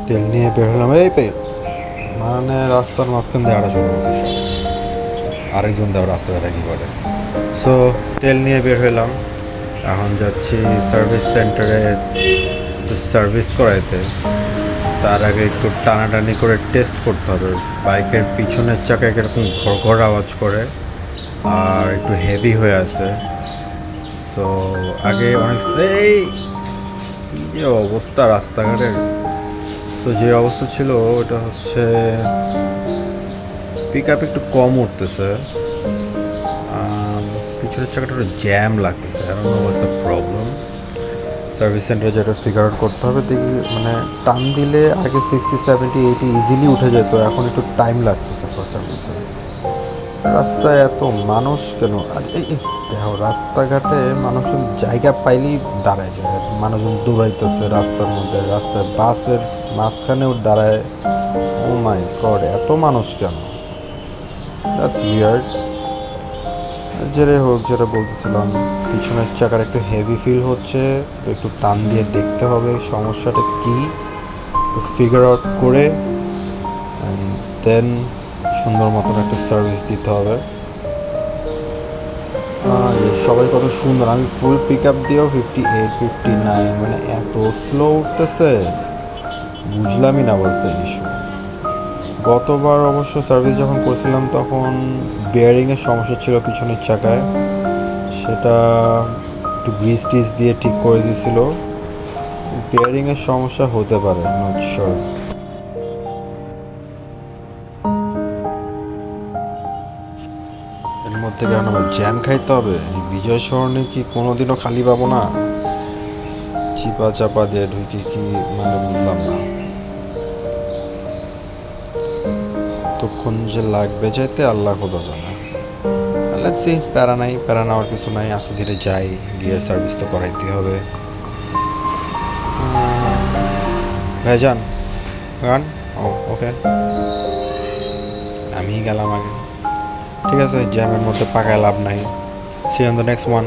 তেল নিয়ে বের হলাম মানে রাস্তার মাঝখান দিয়ে হাঁটা শুরু করছি সব। আরেকজন দেওয়া রাস্তাঘাটে কী করে। সো তেল নিয়ে বের হলাম, এখন যাচ্ছি সার্ভিস সেন্টারে একটু সার্ভিস করাইতে। তার আগে একটু টানাটানি করে টেস্ট করতে হবে বাইকের পিছনের চাকায় কীরকম ঘর ঘর আওয়াজ করে আর একটু হেভি হয়ে আছে। সো আগে অনেক এই যে অবস্থা রাস্তাঘাটের, সো যে অবস্থা ছিল ওটা হচ্ছে পিক আপ একটু কম উঠতেছে, পিছনের চাকাটা একটু জ্যাম লাগতেছে। এখন অবস্থা প্রবলেম। সার্ভিস সেন্টারে যেটা ফিগার আউট করতে হবে, দেখি মানে টান দিলে আগে 60, 70, 80 ইজিলি উঠে যেত, এখন একটু টাইম লাগতেছে ফার্স্ট সার্ভিসে। রাস্তায় এত মানুষ কেন? আর এই দেখো রাস্তাঘাটে মানুষজন জায়গা পাইলেই দাঁড়ায় যায়, মানুষজন দৌড়াইতেছে রাস্তার মধ্যে, রাস্তায় বাসের মাঝখানেও দাঁড়ায়। ও মাই গড, এত মানুষ কেন? That's weird. যেটাই হোক, যেটা বলতেছিলাম, পিছনের চাকার একটু হেভি ফিল হচ্ছে, একটু টান দিয়ে দেখতে হবে সমস্যাটা কী, ফিগার আউট করে দেন সুন্দর মতন একটা সার্ভিস দিতে হবে। সবাই কত সুন্দর, আমি ফুল পিক আপ দিয়েও 58, 59, মানে এত স্লো উঠতেছে, বুঝলামই না বলতে ইস্যু। গতবার অবশ্য সার্ভিস যখন করছিলাম তখন বেয়ারিংয়ের সমস্যা ছিল পিছনের চাকায়, সেটা একটু গ্রিস টিস দিয়ে ঠিক করে দিয়েছিল। বেয়ারিংয়ের সমস্যা হতে পারে, নট শিওর। এর মধ্যে কেন আমার জ্যাম খাইতে হবে? বিজয় সরণি কি কোনোদিনও খালি পাবো না? চিপা চাপা দিয়ে ঢুকে কি মানে বুঝলাম না। তখন যে লাগবে যাইতে আল্লাহ খোদা জানে। লেটস সি, প্যারা নাই, প্যারা নেওয়ার কিছু নাই, আস্তে ধীরে যাই, গিয়ে সার্ভিস তো করাইতে হবে। ভাইজান গান, ও ওকে, আমি গেলাম আগে। ঠিক আছে, জ্যামের মধ্যে পাকায় লাভ নাই। See on the next one.